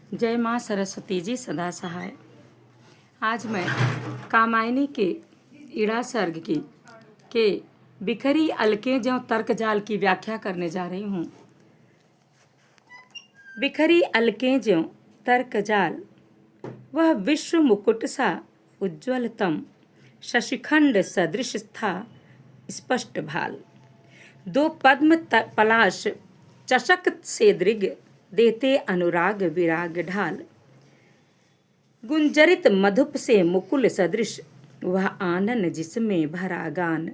जय माँ सरस्वती जी सदा सहाय। आज मैं कामायनी के इड़ा सर्ग की के बिखरी अलके ज्यों तर्क जाल की व्याख्या करने जा रही हूँ। बिखरी अलके ज्यों तर्क जाल, वह विश्व मुकुट सा उज्ज्वलतम, शशिखंड सदृश था स्पष्ट भाल। दो पद्म पलाश चषक से दृग, देते अनुराग विराग ढाल। गुंजरित मधुप से मुकुल सदृश, वह आनन जिसमें भरा गान।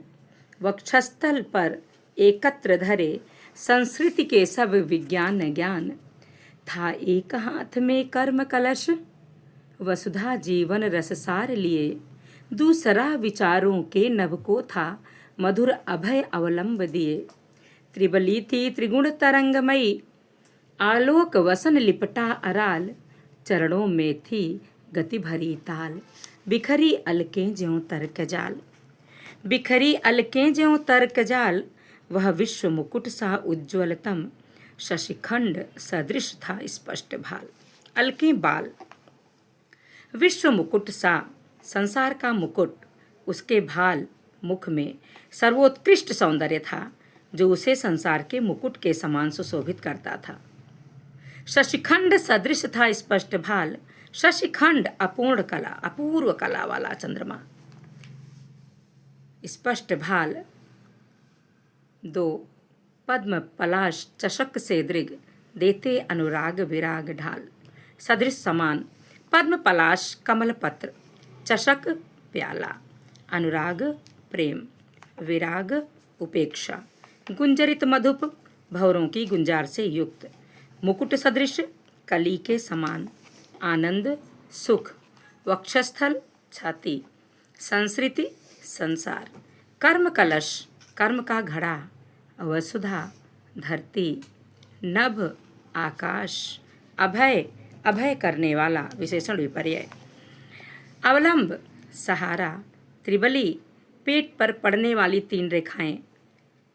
वक्षस्थल पर एकत्र धरे, संस्कृति के सब विज्ञान ज्ञान। था एक हाथ में कर्म कलश, वसुधा जीवन रस सार लिए। दूसरा विचारों के नभ को था, मधुर अभय अवलंब दिए। त्रिबली थी त्रिगुण तरंगमयी, आलोक वसन लिपटा अराल। चरणों में थी गति भरी ताल, बिखरी अलकें ज्यों तर्क जाल। बिखरी अलकें ज्यों तर्क जाल, वह विश्व मुकुट सा उज्ज्वलतम, शशिखंड सदृश था स्पष्ट भाल। अलकें बाल, विश्व मुकुट सा संसार का मुकुट, उसके भाल मुख में सर्वोत्कृष्ट सौंदर्य था, जो उसे संसार के मुकुट के समान सुशोभित करता था। शशिखंड सदृश था स्पष्ट भाल। शशिखंड अपूर्ण कला, अपूर्व कला वाला चंद्रमा। स्पष्ट भाल, दो पद्म पलाश चषक से दृग, देते अनुराग विराग ढाल। सदृश समान, पद्म पलाश कमल पत्र, चषक प्याला, अनुराग प्रेम, विराग उपेक्षा, गुंजरित मधुप भंवरों की गुंजार से युक्त, मुकुट सदृश कली के समान, आनंद सुख, वक्षस्थल छाती, संस्कृति संसार, कर्म कलश कर्म का घड़ा, वसुधा धरती, नभ आकाश, अभय अभय करने वाला विशेषण विपर्यय, अवलंब सहारा, त्रिबली पेट पर पड़ने वाली तीन रेखाएं,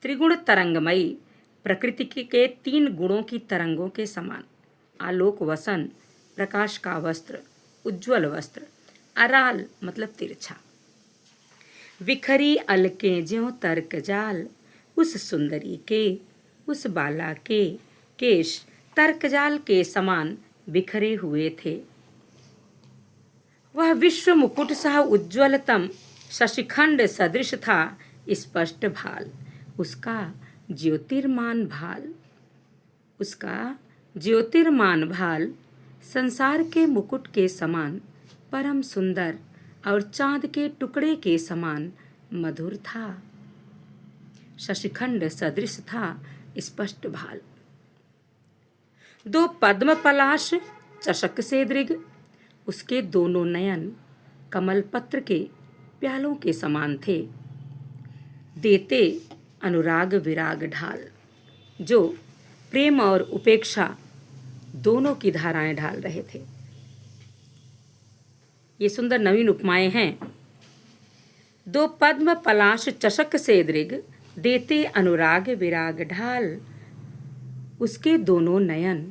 त्रिगुण तरंगमयी प्रकृति के तीन गुणों की तरंगों के समान, आलोक वसन प्रकाश का वस्त्र, उज्ज्वल वस्त्र, अराल मतलब तिरछा। बिखरी अलकें ज्यों तर्क जाल, उस सुंदरी के उस बाला के केश तर्कजाल के समान बिखरे हुए थे। वह विश्व मुकुट सा उज्ज्वलतम, शशिखंड सदृश था स्पष्ट भाल। उसका ज्योतिर्मान भाल, उसका ज्योतिर्मान भाल संसार के मुकुट के समान परम सुंदर और चांद के टुकड़े के समान मधुर था। शशिखंड सदृश था स्पष्ट भाल। दो पद्म पलाश चषक से दृग, उसके दोनों नयन कमल पत्र के प्यालों के समान थे। देते अनुराग विराग ढाल, जो प्रेम और उपेक्षा दोनों की धाराएं ढाल रहे थे। ये सुंदर नवीन उपमाएं हैं। दो पद्म पलाश चषक से दृग, देते अनुराग विराग ढाल। उसके दोनों नयन,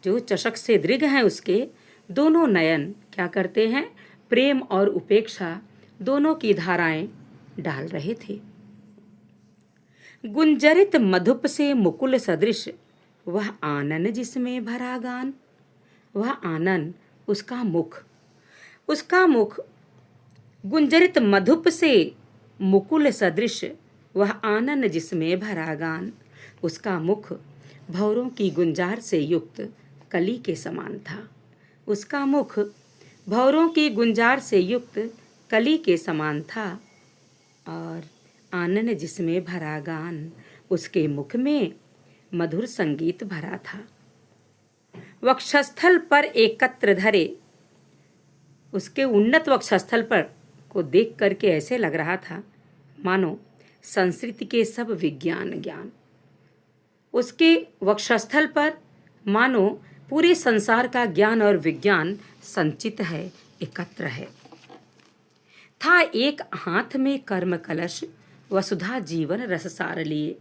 जो चषक से दृग हैं, उसके दोनों नयन क्या करते हैं? प्रेम और उपेक्षा दोनों की धाराएं डाल रहे थे। गुंजरित मधुप से मुकुल सदृश, वह आनन जिसमें भरा गान। वह आनन, उसका मुख गुंजरित मधुप से मुकुल सदृश, वह आनन जिसमें भरा गान। उसका मुख भंवरों की गुंजार से युक्त कली के समान था। उसका मुख भंवरों की गुंजार से युक्त कली के समान था, और आनन जिसमें भरा गान, उसके मुख में मधुर संगीत भरा था। वक्षस्थल पर एकत्र धरे, उसके उन्नत वक्षस्थल पर को देख करके ऐसे लग रहा था मानो संस्कृति के सब विज्ञान ज्ञान। उसके वक्षस्थल पर मानो पूरे संसार का ज्ञान और विज्ञान संचित है, एकत्र है। था एक हाथ में कर्म कलश, वसुधा जीवन रस सार लिए।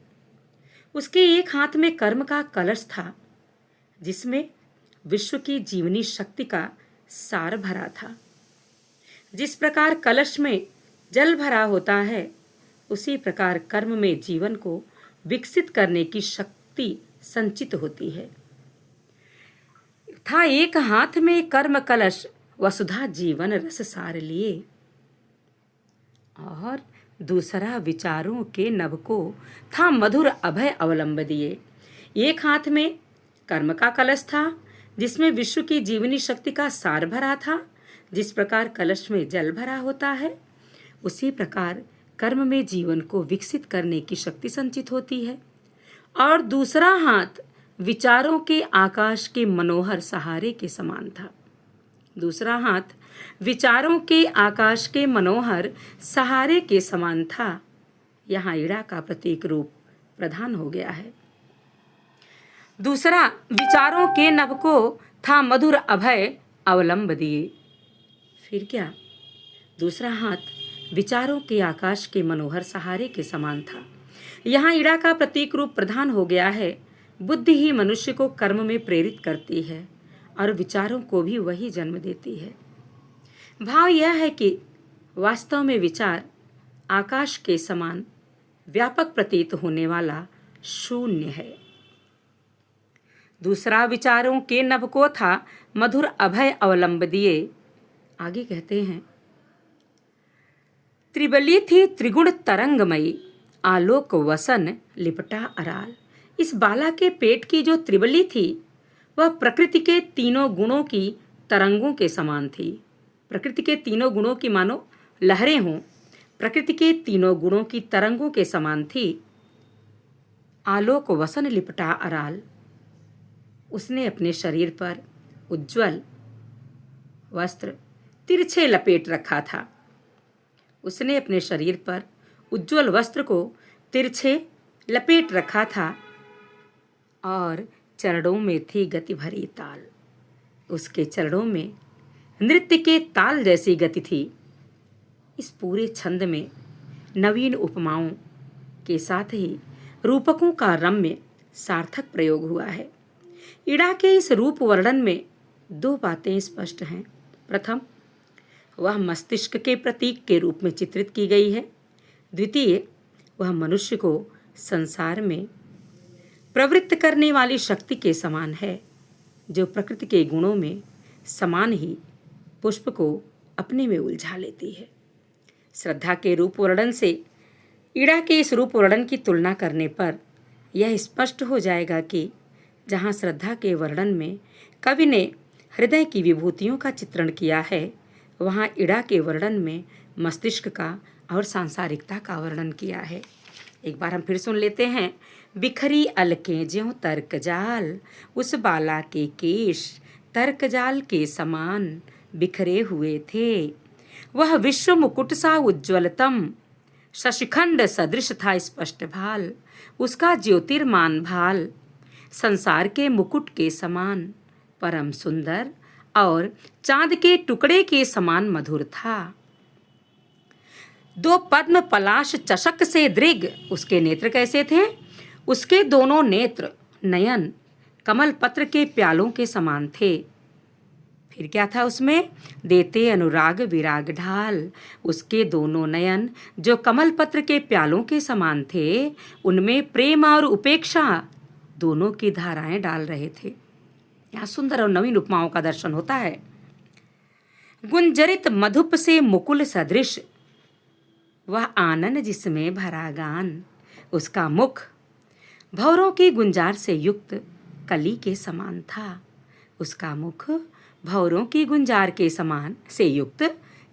उसके एक हाथ में कर्म का कलश था, जिसमें विश्व की जीवनी शक्ति का सार भरा था। जिस प्रकार कलश में जल भरा होता है, उसी प्रकार कर्म में जीवन को विकसित करने की शक्ति संचित होती है। था एक हाथ में कर्म कलश, वसुधा जीवन रस सार लिए, और दूसरा विचारों के नभ को था मधुर अभय अवलंब दिए। एक हाथ में कर्म का कलश था, जिसमें विश्व की जीवनी शक्ति का सार भरा था। जिस प्रकार कलश में जल भरा होता है, उसी प्रकार कर्म में जीवन को विकसित करने की शक्ति संचित होती है। और दूसरा हाथ विचारों के आकाश के मनोहर सहारे के समान था। दूसरा हाथ विचारों के आकाश के मनोहर सहारे के समान था। यहाँ ईड़ा का प्रतीक रूप प्रधान हो गया है। दूसरा विचारों के नभ को था मधुर अभय अवलंब दिए। फिर क्या? दूसरा हाथ विचारों के आकाश के मनोहर सहारे के समान था। यहाँ ईड़ा का प्रतीक रूप प्रधान हो गया है। बुद्धि ही मनुष्य को कर्म में प्रेरित करती है और विचारों को भी वही जन्म देती है। भाव यह है कि वास्तव में विचार आकाश के समान व्यापक प्रतीत होने वाला शून्य है। दूसरा विचारों के नभ को था मधुर अभय अवलंब दिए। आगे कहते हैं, त्रिबली थी त्रिगुण तरंगमयी, आलोक वसन लिपटा अराल। इस बाला के पेट की जो त्रिबली थी, वह प्रकृति के तीनों गुणों की तरंगों के समान थी। प्रकृति के तीनों गुणों की मानो लहरें हों, प्रकृति के तीनों गुणों की तरंगों के समान थी। आलोक वसन लिपटा अराल, उसने अपने शरीर पर उज्ज्वल वस्त्र तिरछे लपेट रखा था। उसने अपने शरीर पर उज्ज्वल वस्त्र को तिरछे लपेट रखा था और चरणों में थी गति भरी ताल। उसके चरणों में नृत्य के ताल जैसी गति थी। इस पूरे छंद में नवीन उपमाओं के साथ ही रूपकों का रम्य सार्थक प्रयोग हुआ है। ईड़ा के इस रूप वर्णन में दो बातें स्पष्ट हैं। प्रथम, वह मस्तिष्क के प्रतीक के रूप में चित्रित की गई है। द्वितीय, वह मनुष्य को संसार में प्रवृत्त करने वाली शक्ति के समान है, जो प्रकृति के गुणों में समान ही पुष्प को अपने में उलझा लेती है। श्रद्धा के रूप वर्णन से ईड़ा के इस रूप वर्णन की तुलना करने पर यह स्पष्ट हो जाएगा कि जहाँ श्रद्धा के वर्णन में कवि ने हृदय की विभूतियों का चित्रण किया है, वहाँ ईड़ा के वर्णन में मस्तिष्क का और सांसारिकता का वर्णन किया है। एक बार हम फिर सुन लेते हैं। बिखरी अलकें ज्यों तर्क जाल, उस बाला के केश तर्क जाल के समान बिखरे हुए थे। वह विश्व मुकुट सा उज्ज्वलतम, शशिखंड सदृश था स्पष्ट भाल। उसका ज्योतिर्मान भाल संसार के मुकुट के समान परम सुंदर और चांद के टुकड़े के समान मधुर था। दो पद्म पलाश चषक से दृग, उसके नेत्र कैसे थे? उसके दोनों नेत्र नयन कमल पत्र के प्यालों के समान थे। फिर क्या था उसमें? देते अनुराग विराग ढाल। उसके दोनों नयन जो कमल पत्र के प्यालों के समान थे, उनमें प्रेम और उपेक्षा दोनों की धाराएं डाल रहे थे। यहाँ सुंदर और नवीन उपमाओं का दर्शन होता है। गुंजरित मधुप से मुकुल सदृश, वह आनन जिसमें भरा गान। उसका मुख भंवरों की गुंजार से युक्त कली के समान था। उसका मुख भंवरों की गुंजार के समान से युक्त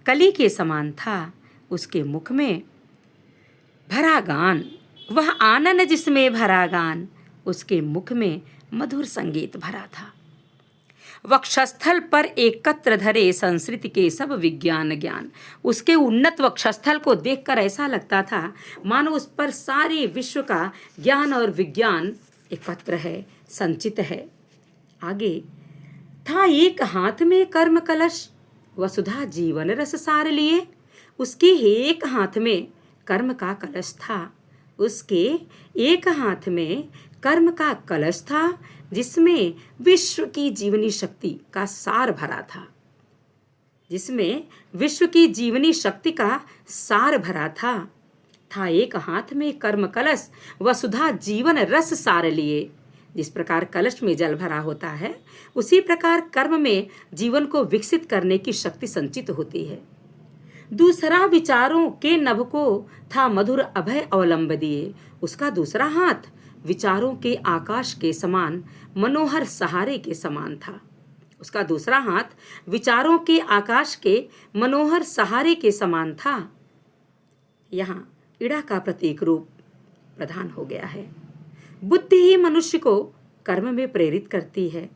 कली के समान था। उसके मुख में भरा गान, वह आनन जिसमें भरा गान। उसके मुख में मधुर संगीत भरा था। वक्षस्थल पर एकत्र धरे संस्कृति के सब विज्ञान ज्ञान। उसके उन्नत वक्षस्थल को देखकर ऐसा लगता था मानो उस पर सारे विश्व का ज्ञान और विज्ञान एकत्र है, संचित है। आगे था एक हाथ में कर्म कलश, वसुधा जीवन रस सार लिए। उसके एक हाथ में कर्म का कलश था उसके एक हाथ में कर्म का कलश था, जिसमें विश्व की जीवनी शक्ति का सार भरा था, जिसमें विश्व की जीवनी शक्ति का सार भरा था एक हाथ में कर्म कलश वसुधा जीवन रस सार लिए। जिस प्रकार कलश में जल भरा होता है, उसी प्रकार कर्म में जीवन को विकसित करने की शक्ति संचित होती है। दूसरा विचारों के नभ को था मधुर अभय अवलंब दिए। उसका दूसरा हाथ विचारों के आकाश के समान मनोहर सहारे के समान था। उसका दूसरा हाथ विचारों के आकाश के मनोहर सहारे के समान था। यहाँ इड़ा का प्रतीक रूप प्रधान हो गया है। बुद्धि ही मनुष्य को कर्म में प्रेरित करती है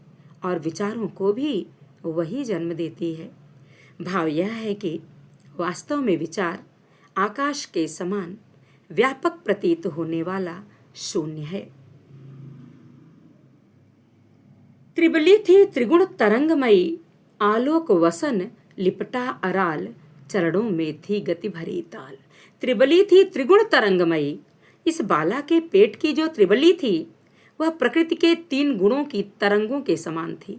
और विचारों को भी वही जन्म देती है। भाव यह है कि वास्तव में विचार आकाश के समान व्यापक प्रतीत होने वाला शून्य है। त्रिबली थी त्रिगुण तरंगमयी, आलोक वसन लिपटा अराल, चरणों में थी गति भरी ताल। त्रिबली थी त्रिगुण तरंगमयी। इस बाला के पेट की जो त्रिबली थी वह प्रकृति के 3 गुणों की तरंगों के समान थी।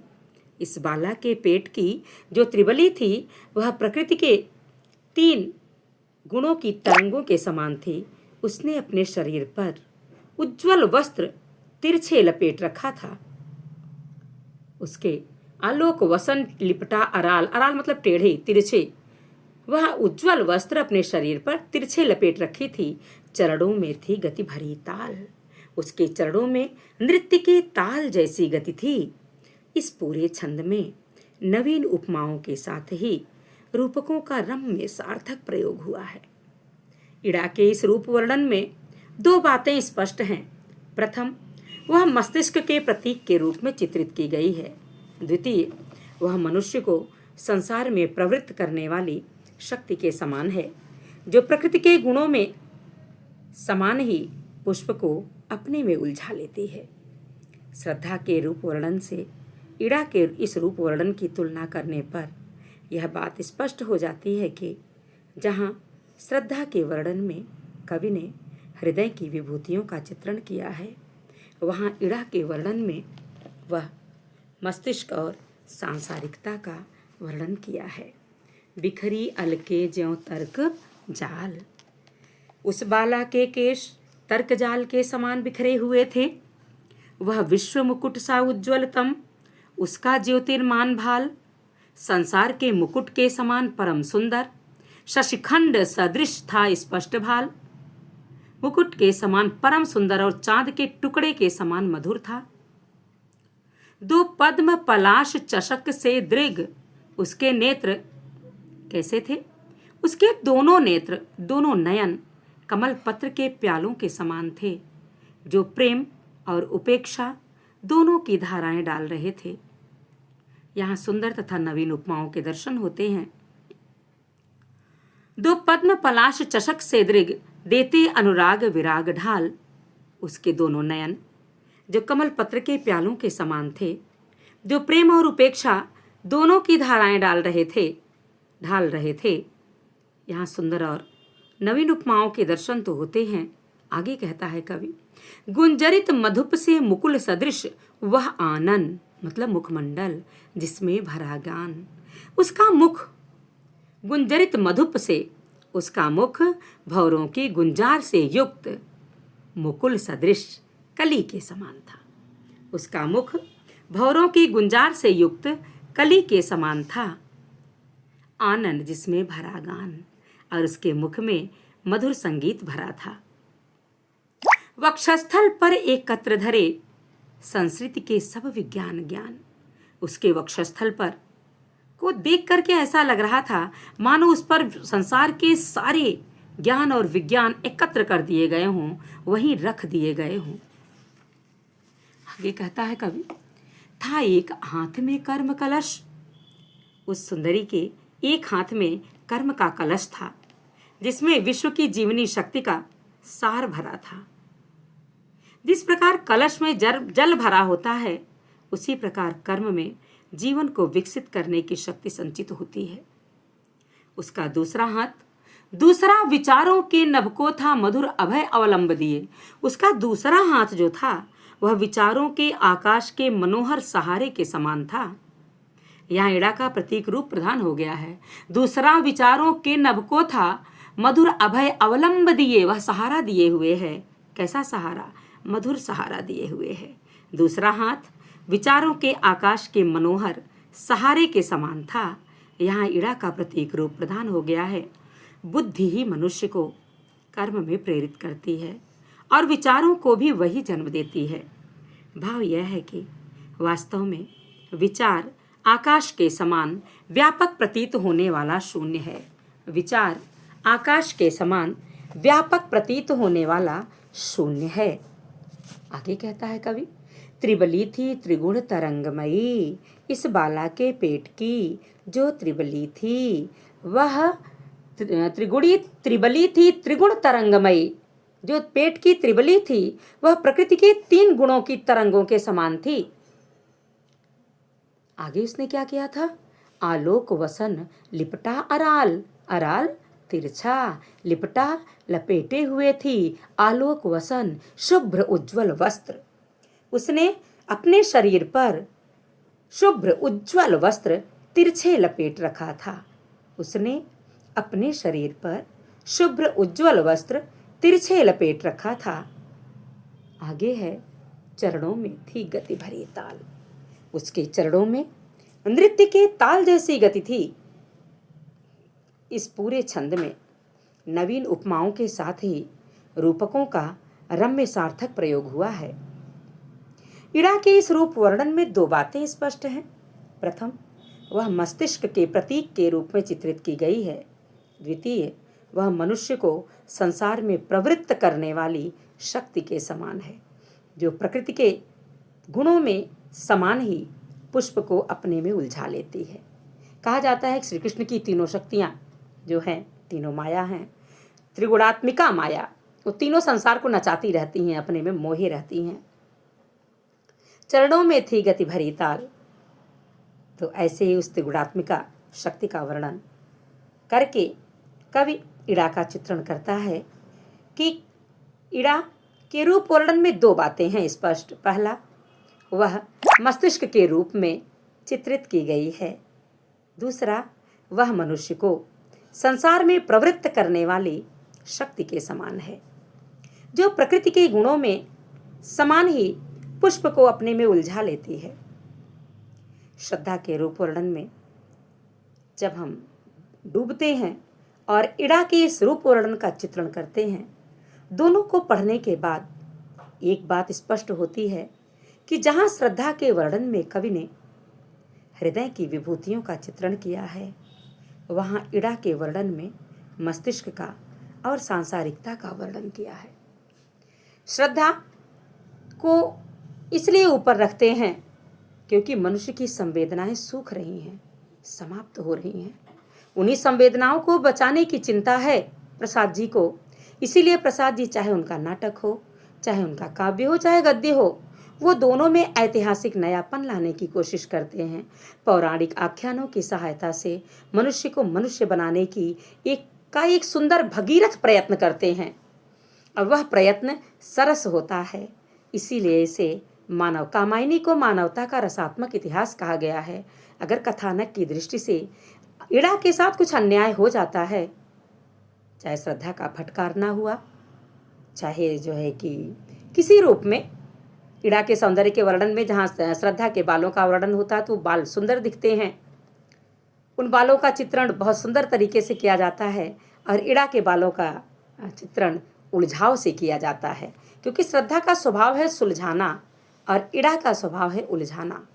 इस बाला के पेट की जो त्रिबली थी वह प्रकृति के 3 गुणों की तरंगों के समान थी। उसने अपने शरीर पर उज्जवल वस्त्र तिरछे लपेट रखा था। उसके आलोक वसन लिपटा अराल, अराल मतलब टेढ़े तिरछे, वह उज्जवल वस्त्र अपने शरीर पर तिरछे लपेट रखी थी। चरणों में थी गति भरी ताल। उसके चरणों में नृत्य की ताल जैसी गति थी। इस पूरे छंद में नवीन उपमाओं के साथ ही रूपकों का रम्य सार्थक प्रयोग हुआ है। इड़ा के इस रूप वर्णन में 2 बातें स्पष्ट हैं। प्रथम, वह मस्तिष्क के प्रतीक के रूप में चित्रित की गई है। द्वितीय, वह मनुष्य को संसार में प्रवृत्त करने वाली शक्ति के समान है, जो प्रकृति के गुणों में समान ही पुष्प को अपने में उलझा लेती है। श्रद्धा के रूप वर्णन से इड़ा के इस रूप वर्णन की तुलना करने पर यह बात स्पष्ट हो जाती है कि जहाँ श्रद्धा के वर्णन में कवि ने हृदय की विभूतियों का चित्रण किया है, वहाँ इड़ा के वर्णन में वह मस्तिष्क और सांसारिकता का वर्णन किया है। बिखरी अलके ज्यों तर्क जाल। उस बाला के केश तर्क जाल के समान बिखरे हुए थे। वह विश्व मुकुट सा उज्ज्वलतम, उसका ज्योतिर्मान भाल संसार के मुकुट के समान परम सुंदर, शशिखंड सदृश था स्पष्ट भाल। मुकुट के समान परम सुंदर और चांद के टुकड़े के समान मधुर था। 2 पद्म पलाश चषक से दृग, उसके नेत्र कैसे थे? उसके दोनों नेत्र, दोनों नयन कमल पत्र के प्यालों के समान थे, जो प्रेम और उपेक्षा दोनों की धाराएं डाल रहे थे। यहाँ सुंदर तथा नवीन उपमाओं के दर्शन होते हैं। 2 पद्म पलाश चषक से दृग, देते अनुराग विराग ढाल। उसके दोनों नयन जो कमल पत्र के प्यालों के समान थे, जो प्रेम और उपेक्षा दोनों की धाराएं ढाल रहे थे। यहाँ सुंदर और नवीन उपमाओं के दर्शन तो होते हैं। आगे कहता है कवि, गुंजरित मधुप से मुकुल सदृश वह आनन, मतलब मुखमंडल जिसमें भरा ज्ञान। उसका मुख गुंजरित मधुप से, उसका मुख भौरों की गुंजार से युक्त मुकुल सदृश कली के समान था। उसका मुख भौरों की गुंजार से युक्त कली के समान था। आनंद जिसमें भरा गान, और उसके मुख में मधुर संगीत भरा था। वक्षस्थल पर एकत्र धरे संस्कृति के सब विज्ञान ज्ञान। उसके वक्षस्थल पर को देख करके ऐसा लग रहा था मानो उस पर संसार के सारे ज्ञान और विज्ञान एकत्र कर दिए गए हों, वहीं रख दिए गए हों। आगे कहता है कवि, था एक हाथ में कर्म कलश। उस सुंदरी के एक हाथ में कर्म का कलश था, जिसमें विश्व की जीवनी शक्ति का सार भरा था। जिस प्रकार कलश में जल भरा होता है, उसी प्रकार कर्म में जीवन को विकसित करने की शक्ति संचित होती है। उसका दूसरा हाथ दूसरा विचारों के नभ को था मधुर अभय अवलंब दिए। उसका दूसरा हाथ जो था वह विचारों के आकाश के मनोहर सहारे के समान था। यहाँ इड़ा का प्रतीक रूप प्रधान हो गया है। दूसरा विचारों के नभ को था मधुर अभय अवलंब दिए, वह सहारा दिए हुए है। कैसा सहारा? मधुर सहारा दिए हुए है। दूसरा हाथ विचारों के आकाश के मनोहर सहारे के समान था। यहाँ इड़ा का प्रतीक रूप प्रधान हो गया है। बुद्धि ही मनुष्य को कर्म में प्रेरित करती है और विचारों को भी वही जन्म देती है। भाव यह है कि वास्तव में विचार आकाश के समान व्यापक प्रतीत होने वाला शून्य है। विचार आकाश के समान व्यापक प्रतीत होने वाला शून्य है। आगे कहता है कवि, त्रिबली थी त्रिगुण तरंगमयी, इस बाला के पेट की जो त्रिबली थी वह त्रिबली थी त्रिगुण तरंगमयी, जो पेट की त्रिबली थी वह प्रकृति के 3 गुणों की तरंगों के समान थी। आगे उसने क्या किया था? आलोक वसन लिपटा अराल, अराल तिरछा, लिपटा लपेटे हुए थी आलोक वसन शुभ्र उज्ज्वल वस्त्र। उसने अपने शरीर पर शुभ्र उज्ज्वल वस्त्र तिरछे लपेट रखा था। उसने अपने शरीर पर शुभ्र उज्ज्वल वस्त्र तिरछे लपेट रखा था। आगे है, चरणों में थी गति भरी ताल, उसके चरणों में नृत्य के ताल जैसी गति थी। इस पूरे छंद में नवीन उपमाओं के साथ ही रूपकों का रम्य सार्थक प्रयोग हुआ है। इड़ा के इस रूप वर्णन में 2 बातें स्पष्ट हैं। प्रथम, वह मस्तिष्क के प्रतीक के रूप में चित्रित की गई है। द्वितीय, वह मनुष्य को संसार में प्रवृत्त करने वाली शक्ति के समान है, जो प्रकृति के गुणों में समान ही पुष्प को अपने में उलझा लेती है। कहा जाता है कि श्री कृष्ण की तीनों शक्तियां जो हैं, तीनों माया हैं, त्रिगुणात्मिका माया, वो तीनों संसार को नचाती रहती हैं, अपने में मोहे रहती हैं। चरणों में थी गति भरी ताल, तो ऐसे ही उस त्रिगुणात्मिका शक्ति का वर्णन करके कवि इड़ा का चित्रण करता है कि इड़ा के रूप वर्णन में 2 बातें हैं स्पष्ट। पहला, वह मस्तिष्क के रूप में चित्रित की गई है। दूसरा, वह मनुष्य को संसार में प्रवृत्त करने वाली शक्ति के समान है, जो प्रकृति के गुणों में समान ही पुष्प को अपने में उलझा लेती है। श्रद्धा के रूप वर्णन में जब हम डूबते हैं और इड़ा के इस रूप वर्णन का चित्रण करते हैं, दोनों को पढ़ने के बाद एक बात स्पष्ट होती है कि जहाँ श्रद्धा के वर्णन में कवि ने हृदय की विभूतियों का चित्रण किया है, वहाँ इड़ा के वर्णन में मस्तिष्क का और सांसारिकता का वर्णन किया है। श्रद्धा को इसलिए ऊपर रखते हैं क्योंकि मनुष्य की संवेदनाएं सूख रही हैं, समाप्त हो रही हैं। उन्हीं संवेदनाओं को बचाने की चिंता है प्रसाद जी को। इसीलिए प्रसाद जी, चाहे उनका नाटक हो, चाहे उनका काव्य हो, चाहे गद्य हो, वो दोनों में ऐतिहासिक नयापन लाने की कोशिश करते हैं। पौराणिक आख्यानों की सहायता से मनुष्य को मनुष्य बनाने की एक सुंदर भगीरथ प्रयत्न करते हैं, और वह प्रयत्न सरस होता है। इसीलिए इसे मानव कामायनी को मानवता का रसात्मक इतिहास कहा गया है। अगर कथानक की दृष्टि से इड़ा के साथ कुछ अन्याय हो जाता है, चाहे श्रद्धा का फटकारना हुआ, चाहे जो है कि किसी रूप में इड़ा के सौंदर्य के वर्णन में जहाँ श्रद्धा के बालों का वर्णन होता है तो बाल सुंदर दिखते हैं, उन बालों का चित्रण बहुत सुंदर तरीके से किया जाता है, और इड़ा के बालों का चित्रण उलझाव से किया जाता है, क्योंकि श्रद्धा का स्वभाव है सुलझाना और इड़ा का स्वभाव है उलझाना।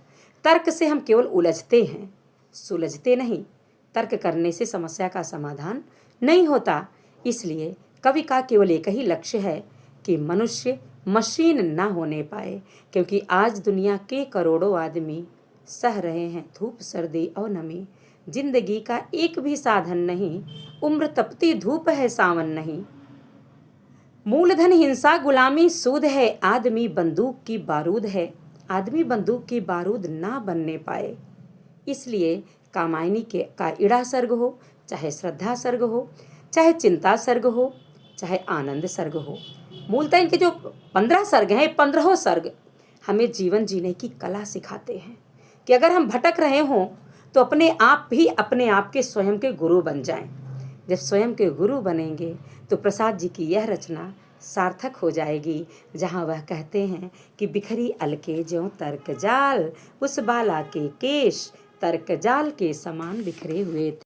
तर्क से हम केवल उलझते हैं, सुलझते नहीं। तर्क करने से समस्या का समाधान नहीं होता। इसलिए कवि का केवल एक ही लक्ष्य है कि मनुष्य मशीन ना होने पाए, क्योंकि आज दुनिया के करोड़ों आदमी सह रहे हैं धूप सर्दी और नमी। जिंदगी का एक भी साधन नहीं, उम्र तपती धूप है सावन नहीं। मूलधन हिंसा गुलामी सूद है, आदमी बंदूक की बारूद है। आदमी बंदूक की बारूद ना बनने पाए, इसलिए कामायनी का इड़ा सर्ग हो, चाहे श्रद्धा सर्ग हो, चाहे चिंता सर्ग हो, चाहे आनंद सर्ग हो। मूलतः इनके जो 15 सर्ग हैं, 15 सर्ग हमें जीवन जीने की कला सिखाते हैं कि अगर हम भटक रहे हों तो अपने आप ही अपने आप के स्वयं के गुरु बन जाएं। जब स्वयं के गुरु बनेंगे तो प्रसाद जी की यह रचना सार्थक हो जाएगी, जहाँ वह कहते हैं कि बिखरी अलके ज्यों तर्क जाल, उस बाला के केश तर्क जाल के समान बिखरे हुए थे।